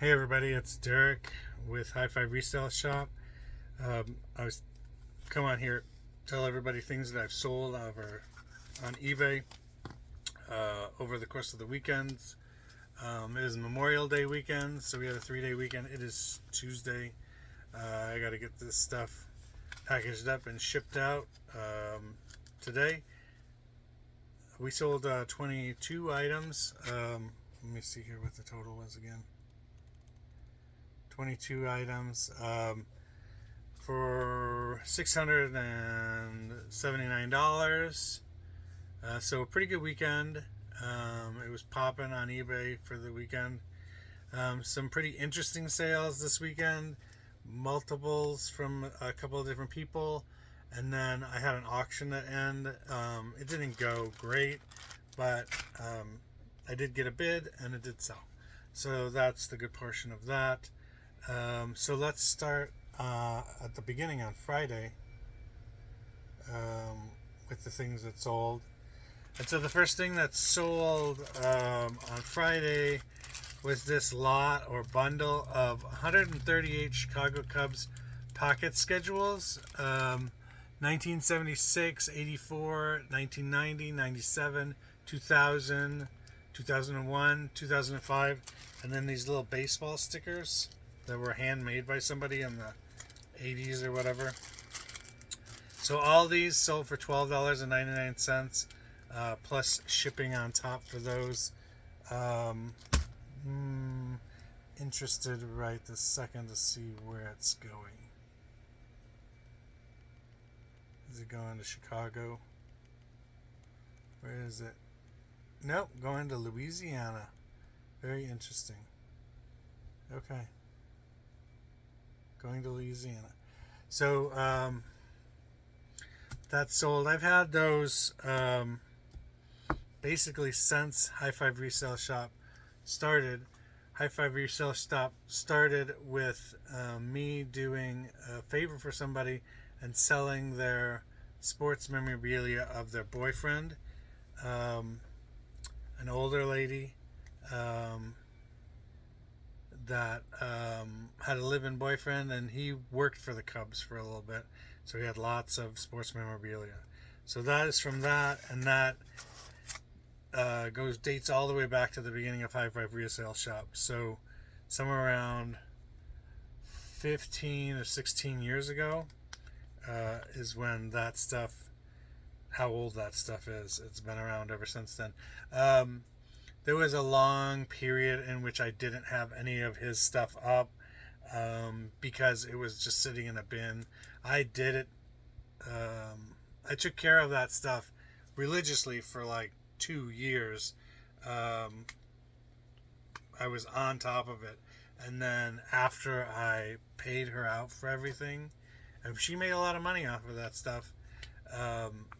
Hey everybody, it's Derek with High Five Resale Shop. I was come on here, tell everybody things that I've sold over on eBay over the course of the weekends. It is Memorial Day weekend, so we had a 3-day weekend. It is Tuesday. I got to get this stuff packaged up and shipped out today. We sold 22 items. Let me see here what the total was again. 22 items for $679. So a pretty good weekend. It was popping on eBay for the weekend. Some pretty interesting sales this weekend. Multiples from a couple of different people. And then I had an auction at end. It didn't go great, but I did get a bid and it did sell. So that's the good portion of that. So let's start at the beginning on Friday with the things that sold. And so the first thing that sold on Friday was this lot or bundle of 138 Chicago Cubs pocket schedules. 1976, 84, 1990, 97, 2000, 2001, 2005, and then these little baseball stickers that were handmade by somebody in the 80s or whatever. So all these sold for $12.99 plus shipping on top for those. Interested right this second to see where it's going. Is it going to Chicago? Where is it? Nope, going to Louisiana. Very interesting. Okay. Going to Louisiana. So that's sold. I've had those basically since High Five Resale Shop started. High Five Resale Shop started with me doing a favor for somebody and selling their sports memorabilia of their boyfriend, an older lady that had a live-in boyfriend, and he worked for the Cubs for a little bit, so he had lots of sports memorabilia. So that is from that, and that dates all the way back to the beginning of High Five Resale Shop. So somewhere around 15 or 16 years ago is when that stuff, how old that stuff is. It's been around ever since then. There was a long period in which I didn't have any of his stuff up because it was just sitting in a bin. I did it. I took care of that stuff religiously for like 2 years. I was on top of it. And then after I paid her out for everything, and she made a lot of money off of that stuff.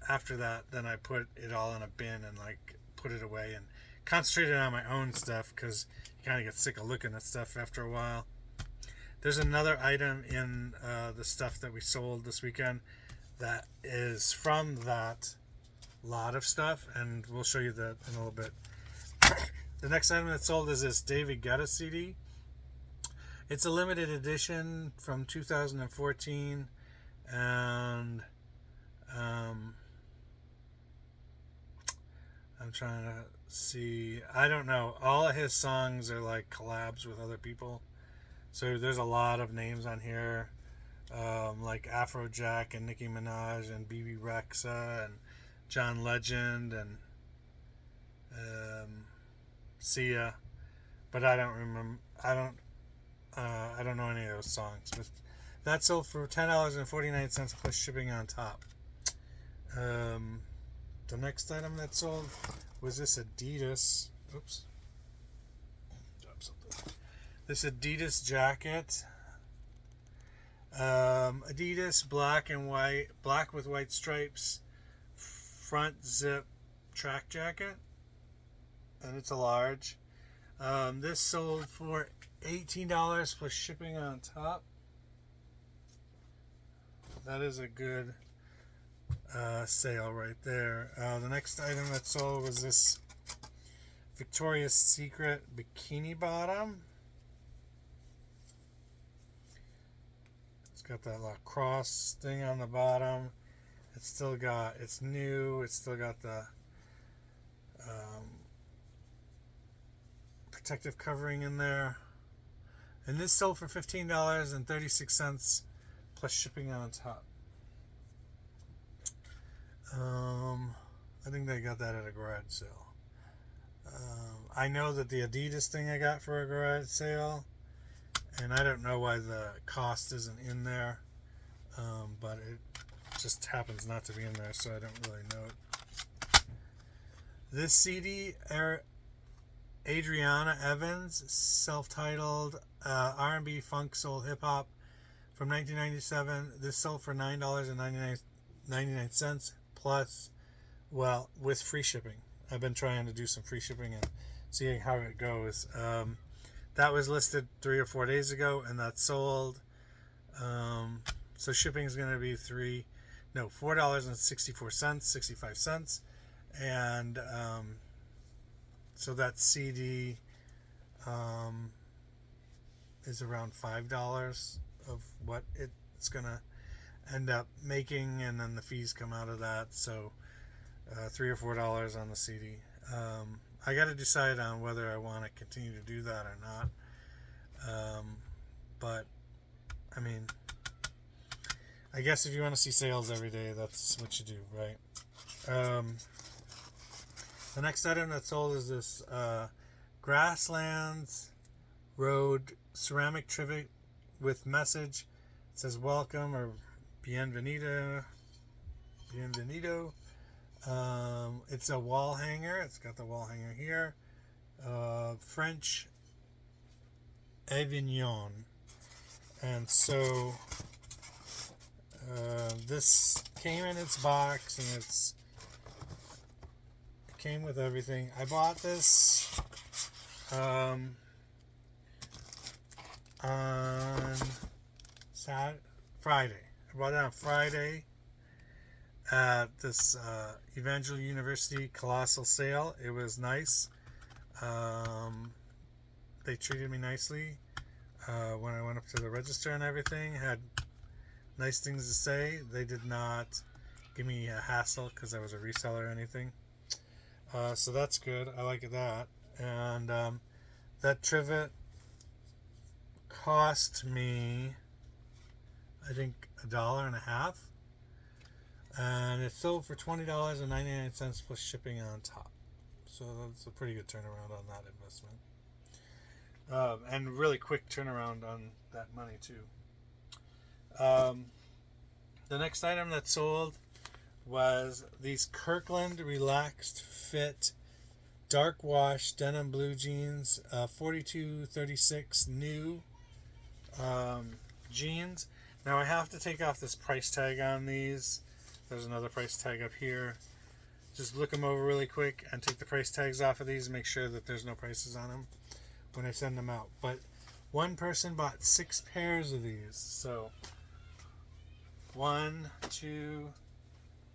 After that, then I put it all in a bin and like put it away and concentrated on my own stuff because you kind of get sick of looking at stuff after a while. There's another item in the stuff that we sold this weekend that is from that lot of stuff, and we'll show you that in a little bit. The next item that sold is this David Guetta CD. It's a limited edition from 2014, and I'm trying to see. I don't know. All of his songs are like collabs with other people. So there's a lot of names on here, like Afrojack and Nicki Minaj and BB Rexa and John Legend and Sia. But I don't remember. I don't know any of those songs. But that sold for $10.49 plus shipping on top. The next item that sold was this Adidas. Oops. Dropped something. This Adidas jacket. Adidas black with white stripes, front zip track jacket, and it's a large. This sold for $18 plus shipping on top. That is a good sale right there. The next item that sold was this Victoria's Secret bikini bottom. got that little cross thing on the bottom. It's still got, it's new. It's still got the protective covering in there. And this sold for $15.36 plus shipping on top. I think they got that at a garage sale. I know that the Adidas thing I got for a garage sale, and I don't know why the cost isn't in there, but it just happens not to be in there, so I don't really know it. This CD, Adriana Evans, self-titled R&B Funk Soul Hip Hop from 1997. This sold for $9.99 plus, well, with free shipping. I've been trying to do some free shipping and seeing how it goes. That was listed 3 or 4 days ago, and that sold. So shipping is going to be $4.64, 65 cents, and so that CD is around $5 of what it's going to end up making, and then the fees come out of that, so $3 or $4 on the CD. I got to decide on whether I want to continue to do that or not, but I mean, I guess if you want to see sales every day, that's what you do, right? The next item that sold is this Grasslands Road ceramic trivet with message. It says welcome or bienvenido. It's a wall hanger. It's got the wall hanger here. French Avignon. And so this came in its box, and it came with everything. I bought this on Friday. I bought it on Friday at this Evangel University Colossal sale. It was nice. They treated me nicely when I went up to the register and everything. Had nice things to say. They did not give me a hassle because I was a reseller or anything. So that's good. I like that. And that trivet cost me, I think, $1.50, and it sold for $20.99 plus shipping on top. So that's a pretty good turnaround on that investment, and really quick turnaround on that money too. The next item that sold was these Kirkland Relaxed Fit dark wash denim blue jeans, 4236 new jeans. Now I have to take off this price tag on these. There's another price tag up here. Just look them over really quick and take the price tags off of these and make sure that there's no prices on them when I send them out. But one person bought 6 pairs of these. So 1, 2,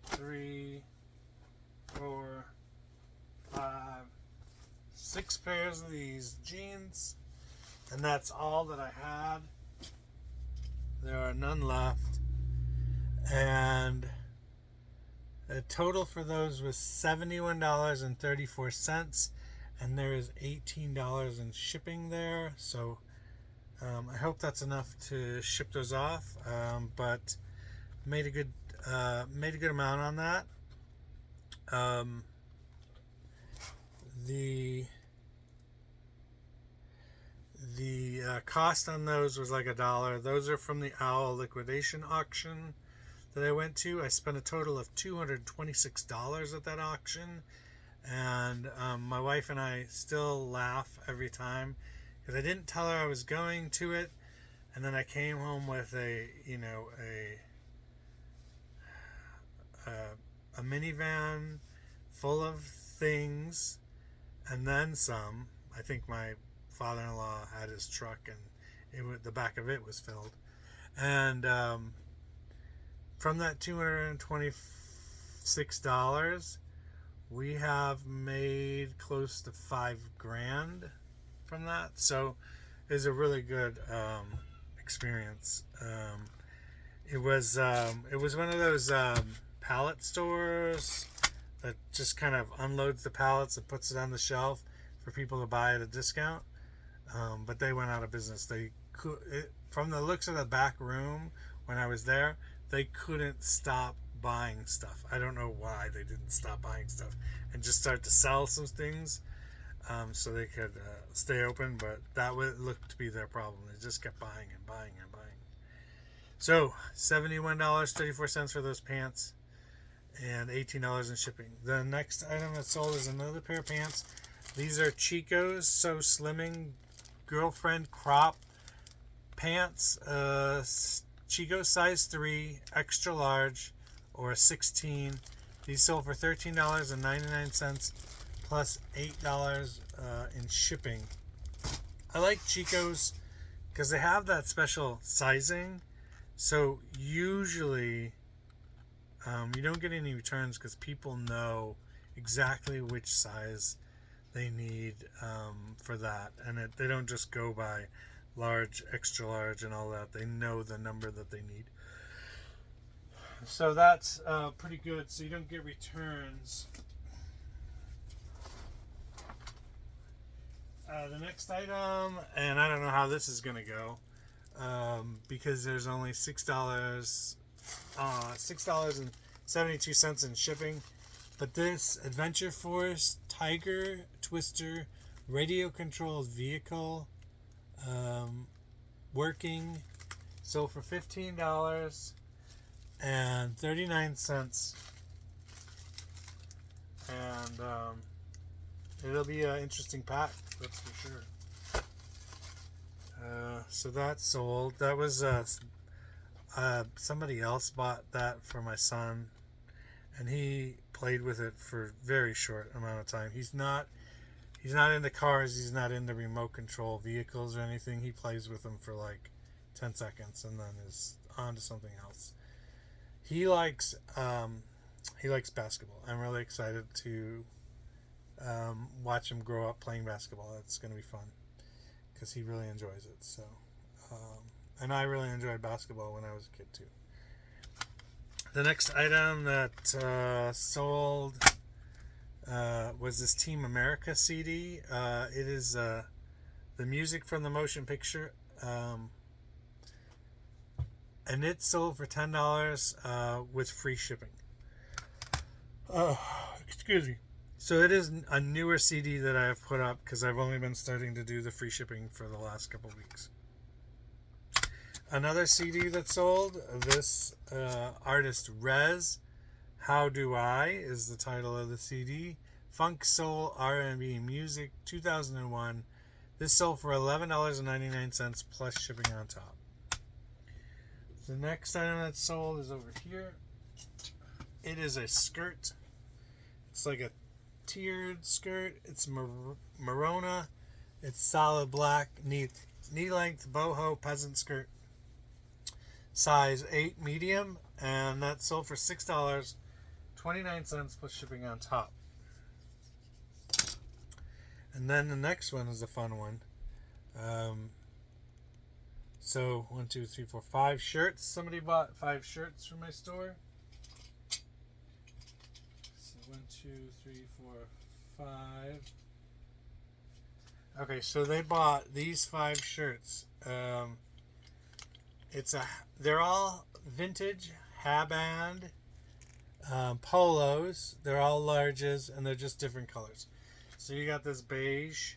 3, 4, 5, 6 pairs of these jeans, and that's all that I had. There are none left, and the total for those was $71.34, and there is $18 in shipping there. So I hope that's enough to ship those off, but made a good amount on that. The cost on those was like $1. Those are from the Owl liquidation auction that I went to. I spent a total of $226 at that auction, and my wife and I still laugh every time because I didn't tell her I was going to it, and then I came home with a minivan full of things and then some. I think my father-in-law had his truck, and the back of it was filled. And from that $226, we have made close to $5,000 from that. So it's a really good experience. It was one of those pallet stores that just kind of unloads the pallets and puts it on the shelf for people to buy at a discount. But they went out of business. From the looks of the back room when I was there, they couldn't stop buying stuff. I don't know why they didn't stop buying stuff and just start to sell some things, so they could stay open. But that would look to be their problem. They just kept buying and buying and buying. So $71.34 for those pants, and $18 in shipping. The next item that's sold is another pair of pants. These are Chico's So Slimming Girlfriend Crop pants. Chico size 3, extra large, or a 16. These sold for $13.99 plus $8 in shipping. I like Chico's because they have that special sizing. So usually you don't get any returns because people know exactly which size they need for that. And they don't just go by large, extra large, and all that. They know the number that they need. So that's pretty good. So you don't get returns. The next item, and I don't know how this is going to go, because there's only $6.72 in shipping. But this Adventure Force Tiger Twister radio controlled vehicle, working, sold for $15.39, and it'll be an interesting pack, that's for sure. So that's sold. That was somebody else bought that for my son, and he played with it for a very short amount of time. He's not into cars. He's not into remote control vehicles or anything. He plays with them for like 10 seconds and then is on to something else. He likes basketball. I'm really excited to watch him grow up playing basketball. It's going to be fun because he really enjoys it. So, and I really enjoyed basketball when I was a kid too. The next item that sold was this Team America CD. It is the music from the motion picture, and it sold for $10 with free shipping. Excuse me. So it is a newer CD that I have put up because I've only been starting to do the free shipping for the last couple weeks. Another CD that sold, this artist Rez, How Do I is the title of the CD. Funk, Soul, R&B Music, 2001. This sold for $11.99 plus shipping on top. The next item that's sold is over here. It is a skirt. It's like a tiered skirt. It's Marona. It's solid black, knee-length boho peasant skirt. Size 8 medium, and that sold for $6.29 plus shipping on top. And then the next one is a fun one. So 1, 2, 3, 4, 5 shirts. Somebody bought 5 shirts from my store. So 1, 2, 3, 4, 5. Okay, so they bought these 5 shirts. They're all vintage Haband polos. They're all larges, and they're just different colors. So you got this beige.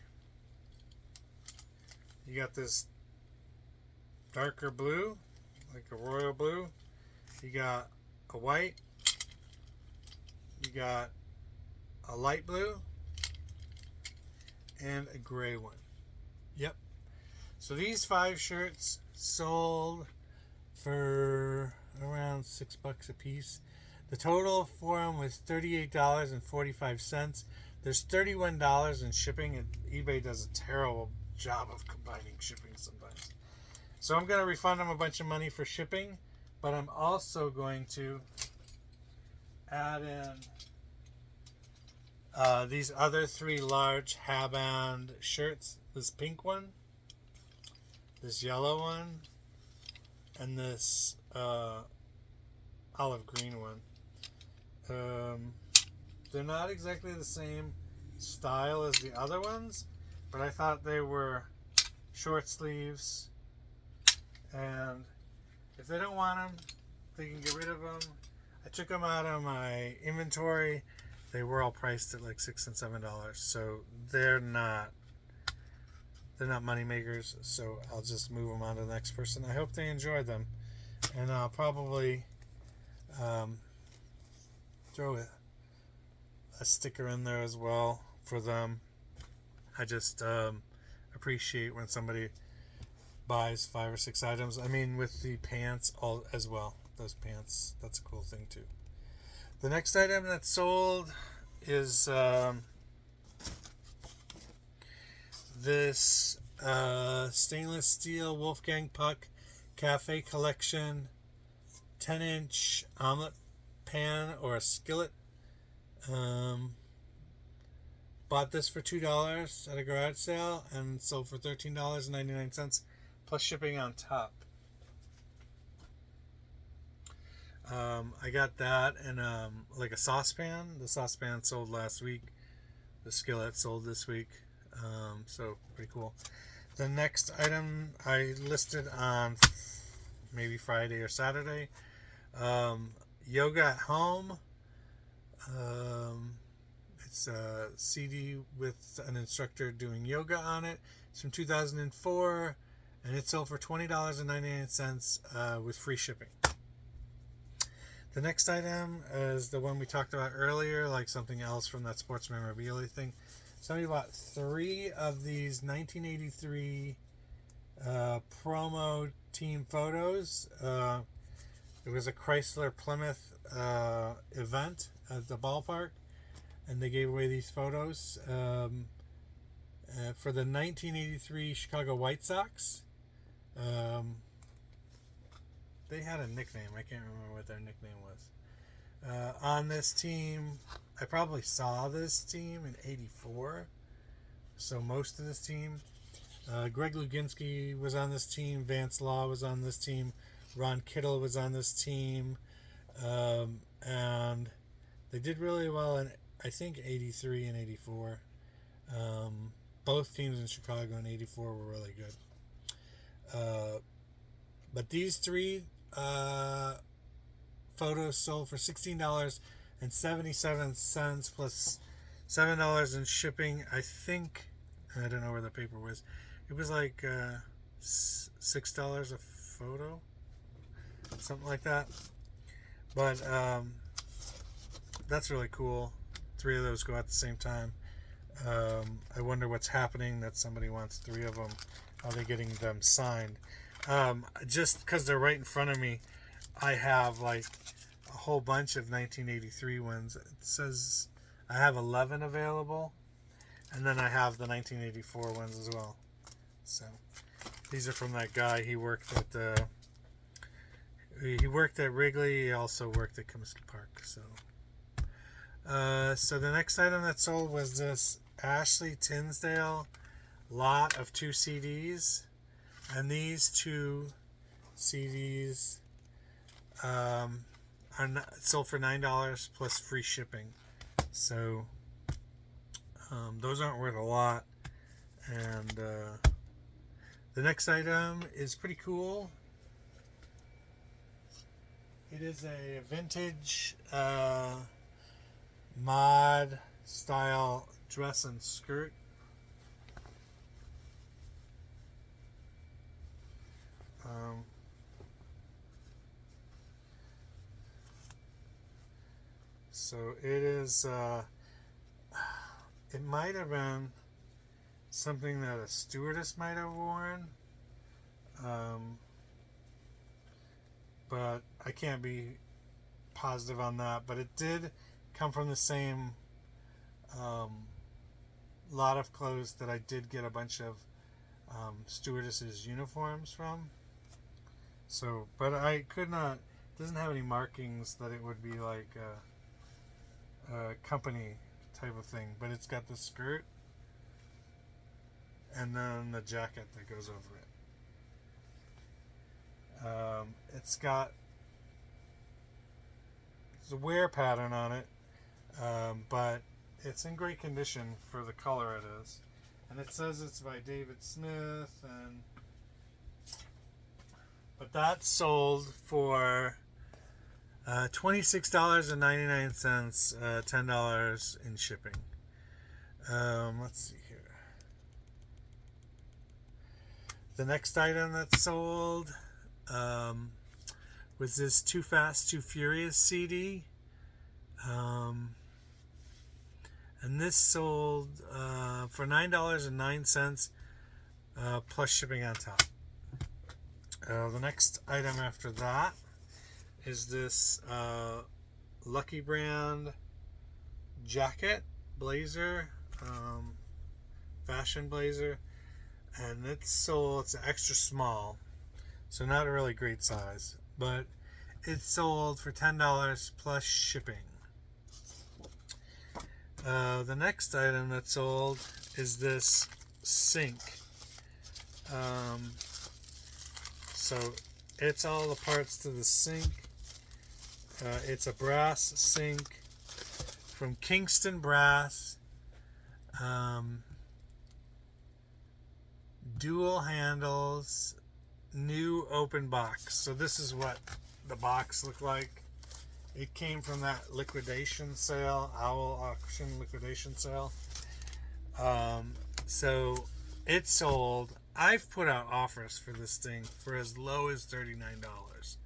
You got this darker blue, like a royal blue. You got a white. You got a light blue. And a gray one. Yep. So these 5 shirts sold for around $6 a piece. The total for them was $38.45. There's $31 in shipping, and eBay does a terrible job of combining shipping sometimes. So I'm going to refund them a bunch of money for shipping, but I'm also going to add in these other 3 large Haband shirts. This pink one, this yellow one, and this olive green one. They're not exactly the same style as the other ones, but I thought they were short sleeves, and if they don't want them, they can get rid of them. I took them out of my inventory. They were all priced at like $6 and $7, so they're not money makers. So I'll just move them on to the next person. I hope they enjoyed them, and I'll probably throw a sticker in there as well for them. I just appreciate when somebody buys 5 or 6 items. I mean, with the pants all as well. Those pants, that's a cool thing too. The next item that's sold is this stainless steel Wolfgang Puck Cafe Collection 10-inch omelet pan or a skillet. Bought this for $2 at a garage sale and sold for $13.99 plus shipping on top. I got that and like a saucepan. The saucepan sold last week. The skillet sold this week. So pretty cool. The next item I listed on maybe Friday or Saturday. Yoga at Home. It's a CD with an instructor doing yoga on it. It's from 2004, and it sold for $20.99 with free shipping. The next item is the one we talked about earlier, like something else from that sports memorabilia thing. Somebody bought 3 of these 1983 promo team photos. It was a Chrysler Plymouth event at the ballpark, and they gave away these photos for the 1983 Chicago White Sox. They had a nickname. I can't remember what their nickname was. On this team, I probably saw this team in '84, so most of this team. Greg Luginski was on this team. Vance Law was on this team. Ron Kittle was on this team. And they did really well in, I think, '83 and '84. Both teams in Chicago in '84 were really good. But these 3 photos sold for $16.77 plus $7 in shipping. I think, I don't know where the paper was. It was like $6 a photo, something like that. But that's really cool. 3 of those go at the same time. I wonder what's happening that somebody wants 3 of them. Are they getting them signed? Just because they're right in front of me, I have like a whole bunch of 1983 ones. It says I have 11 available, and then I have the 1984 ones as well. So these are from that guy. He worked at Wrigley. He also worked at Comiskey Park. So the next item that sold was this Ashley Tisdale lot of 2 CDs. And these 2 CDs are sold for $9 plus free shipping. So those aren't worth a lot. And the next item is pretty cool. It is a vintage mod style dress and skirt. So it is, it might have been something that a stewardess might have worn, but I can't be positive on that. But it did come from the same lot of clothes that I did get a bunch of stewardesses uniforms from. So, but I could not, it doesn't have any markings that it would be like a company type of thing, but it's got the skirt and then the jacket that goes over it. It's got There's a wear pattern on it, but it's in great condition for the color it is. And it says it's by David Smith, but that's sold for $26.99, $10 in shipping. Let's see here. The next item that's sold was this Too Fast, Too Furious CD. And this sold for $9.09 plus shipping on top. The next item after that is this Lucky Brand jacket, blazer, fashion blazer. And it's an extra small, so not a really great size, but it's sold for $10 plus shipping. The next item that's sold is this sink. So it's all the parts to the sink. It's a brass sink from Kingston Brass. Dual handles, new open box. So this is what the box looked like. It came from that liquidation sale, Owl Auction liquidation sale. So it sold. I've put out offers for this thing for as low as $39,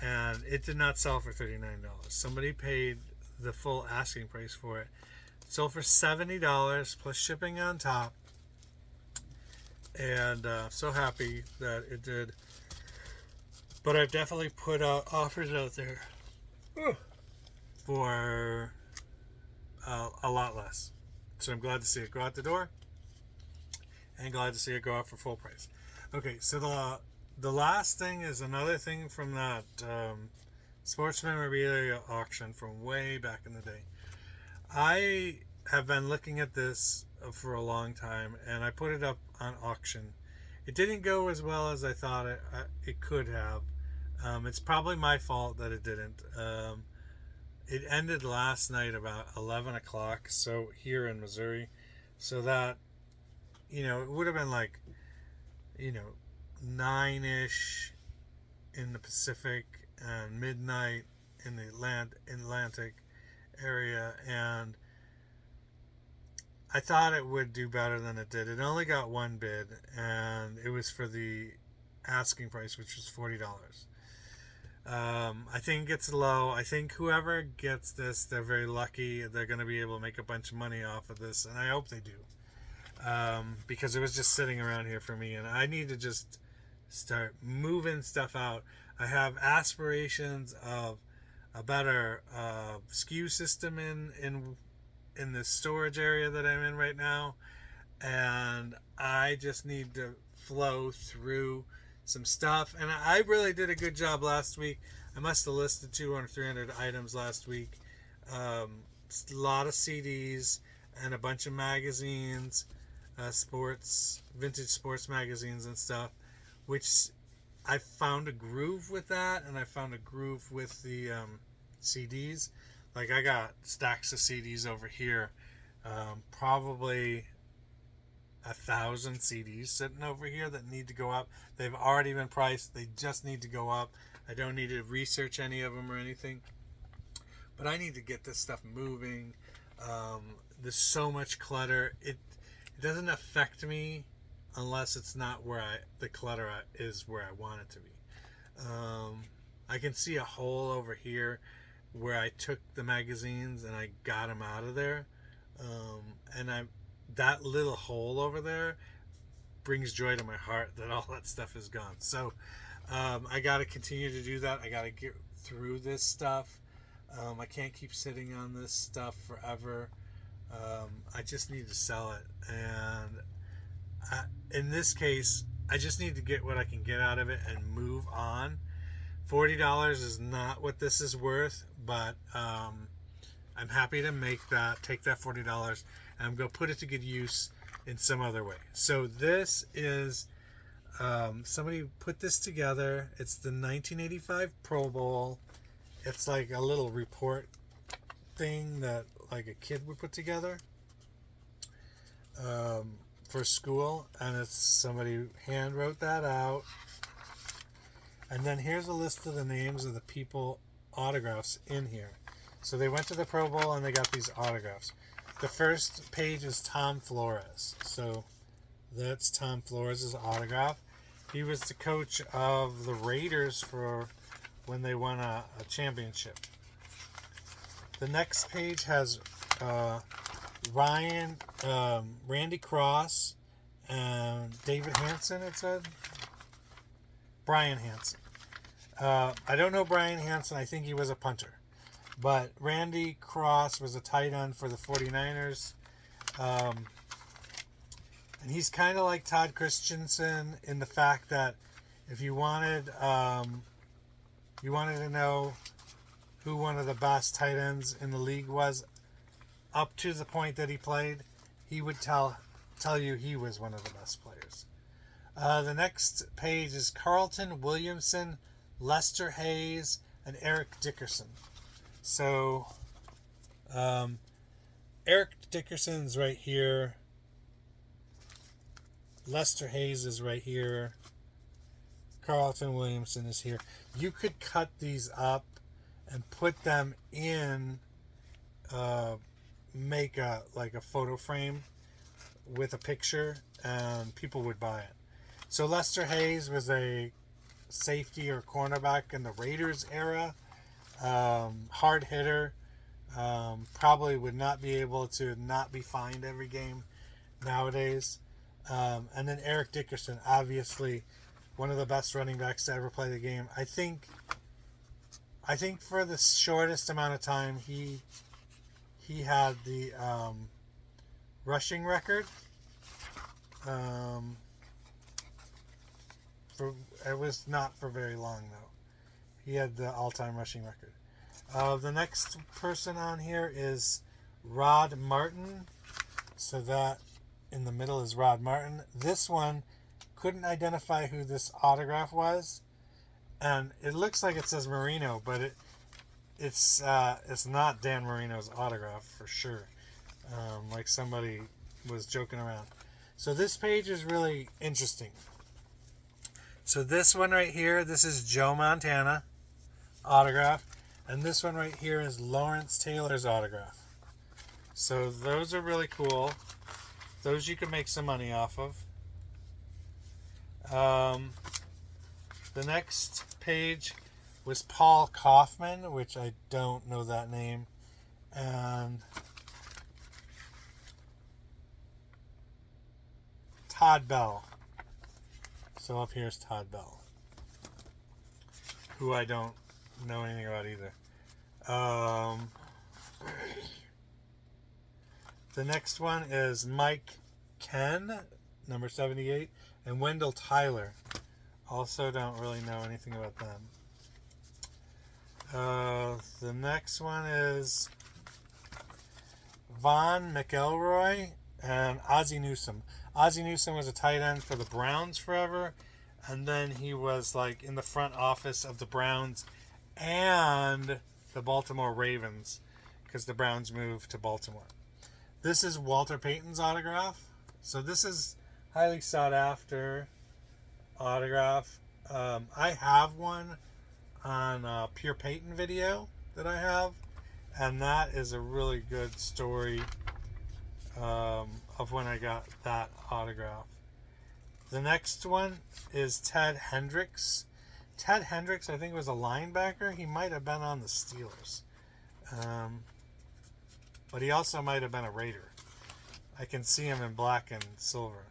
and it did not sell for $39. Somebody paid the full asking price for it. It sold for $70 plus shipping on top. And so happy that it did. But I've definitely put out offers out there for a lot less. So I'm glad to see it go out the door, and glad to see it go out for full price. Okay, so the last thing is another thing from that sports memorabilia auction from way back in the day. I have been looking at this for a long time, and I put it up on auction. It didn't go as well as I thought it could have. It's probably my fault that it didn't. It ended last night about 11 o'clock, so here in Missouri. So that, it would have been like, 9-ish in the Pacific and midnight in the Atlantic area, and I thought it would do better than it did. It only got one bid, and it was for the asking price, which was $40. I think it's low. I think whoever gets this, they're very lucky. They're going to be able to make a bunch of money off of this, and I hope they do. Because it was just sitting around here for me, and I need to just start moving stuff out. I have aspirations of a better SKU system in the storage area that I'm in right now, and I just need to flow through some stuff. And I really did a good job last week. I must have listed 200 or 300 items last week. A lot of CDs and a bunch of magazines, vintage sports magazines and stuff, which I found a groove with that, and I found a groove with the CDs. Like, I got stacks of CDs over here, probably 1,000 CDs sitting over here that need to go up. They've already been priced. They just need to go up. I don't need to research any of them or anything, but I need to get this stuff moving. There's so much clutter. It doesn't affect me unless it's not where the clutter is where I want it to be. I can see a hole over here where I took the magazines and I got them out of there, and that little hole over there brings joy to my heart that all that stuff is gone. So I got to continue to do that. I got to get through this stuff. I can't keep sitting on this stuff forever. I just need to sell it, and in this case, I just need to get what I can get out of it and move on. $40 is not what this is worth, but I'm happy to take that $40, and I'm going to put it to good use in some other way. So this is, somebody put this together. It's the 1985 Pro Bowl. It's like a little report thing that like a kid would put together for school, and it's somebody hand wrote that out. And then here's a list of the names of the people autographs in here. So they went to the Pro Bowl and they got these autographs. The first page is Tom Flores. So that's Tom Flores' autograph. He was the coach of the Raiders for when they won a championship. The next page has Randy Cross, and David Hansen, it said. Brian Hansen. I don't know Brian Hansen. I think he was a punter. But Randy Cross was a tight end for the 49ers. And he's kind of like Todd Christensen in the fact that if you wanted to know who one of the best tight ends in the league was, up to the point that he played, he would tell you he was one of the best players. The next page is Carlton Williamson, Lester Hayes, and Eric Dickerson. So, Eric Dickerson's right here. Lester Hayes is right here. Carlton Williamson is here. You could cut these up and put them in, make a photo frame with a picture, and people would buy it. So Lester Hayes was a safety or cornerback in the Raiders era. Hard hitter. Probably would not be able to not be fined every game nowadays. And then Eric Dickerson, obviously one of the best running backs to ever play the game. I think for the shortest amount of time he had the rushing record. It was not for very long though. He had the all-time rushing record. The next person on here is Rod Martin. So that in the middle is Rod Martin. This one couldn't identify who this autograph was, and it looks like it says Marino, but it's not Dan Marino's autograph for sure. Like somebody was joking around. So this page is really interesting. So this one right here, this is Joe Montana autograph, and this one right here is Lawrence Taylor's autograph. So those are really cool. Those you can make some money off of. The next page was Paul Kaufman, which I don't know that name, and Todd Bell. So up here is Todd Bell, who I don't know anything about either. The next one is Mike Ken, number 78, and Wendell Tyler. Also don't really know anything about them. The next one is Von McElroy and Ozzie Newsome. Ozzie Newsome was a tight end for the Browns forever, and then he was like in the front office of the Browns and the Baltimore Ravens because the Browns moved to Baltimore. This is Walter Payton's autograph. So this is highly sought after autograph. I have one on a Pure Payton video that I have, and that is a really good story of when I got that autograph. The next one is Ted Hendricks. Ted Hendricks, I think, was a linebacker. He might have been on the Steelers. But he also might have been a Raider. I can see him in black and silver.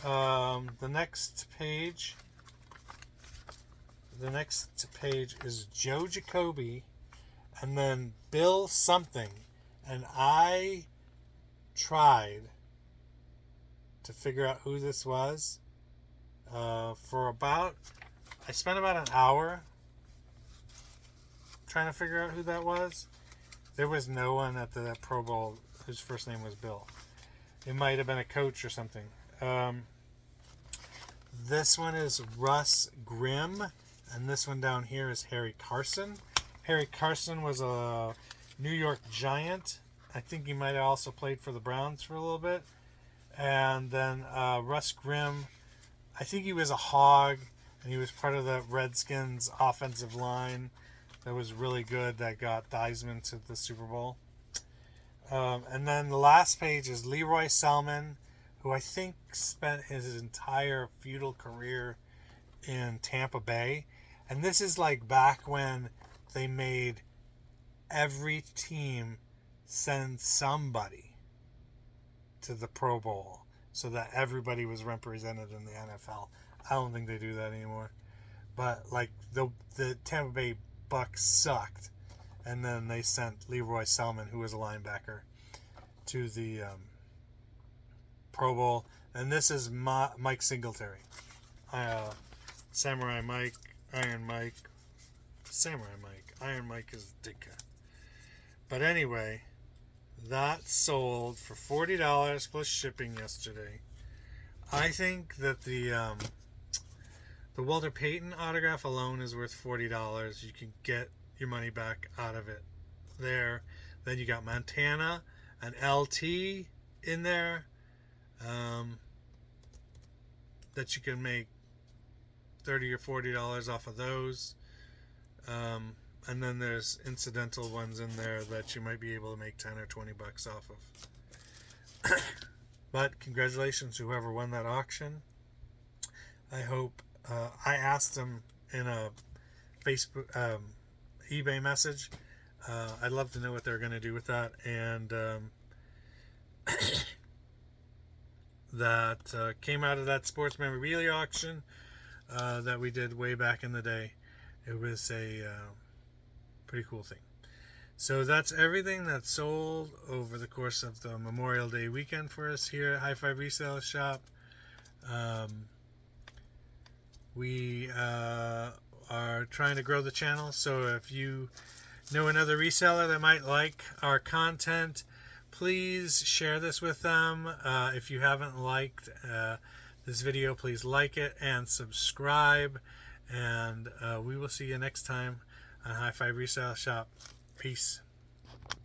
The next page is Joe Jacoby, and then Bill something. And I tried to figure out who this was I spent about an hour trying to figure out who that was. There was no one at the Pro Bowl whose first name was Bill. It might have been a coach or something. This one is Russ Grimm, and this one down here is Harry Carson. Harry Carson was a New York Giant. I think he might have also played for the Browns for a little bit. And then Russ Grimm, I think he was a Hog, and he was part of the Redskins offensive line that was really good that got Theismann to the Super Bowl. And then the last page is Leroy Selman, who I think spent his entire feudal career in Tampa Bay. And this is like back when they made every team send somebody to the Pro Bowl so that everybody was represented in the NFL. I don't think they do that anymore. But like the Tampa Bay Bucks sucked, and then they sent Leroy Selman, who was a linebacker, to the Pro Bowl. And this is Mike Singletary, Samurai Mike, Iron Mike, Samurai Mike. Iron Mike is Ditka. But anyway, that sold for $40 plus shipping yesterday. I think that the Walter Payton autograph alone is worth $40. You can get your money back out of it there. Then you got Montana and LT in there that you can make $30 or $40 off of those. And then there's incidental ones in there that you might be able to make 10 or 20 bucks off of. But congratulations, whoever won that auction. I hope, I asked them in a Facebook, eBay message. I'd love to know what they're going to do with that. And that came out of that sports memorabilia auction that we did way back in the day. It was a pretty cool thing. So that's everything that sold over the course of the Memorial Day weekend for us here at High Five Resale Shop. We are trying to grow the channel, so if you know another reseller that might like our content, please share this with them. If you haven't liked this video, please like it and subscribe. And we will see you next time on High Five Resale Shop. Peace.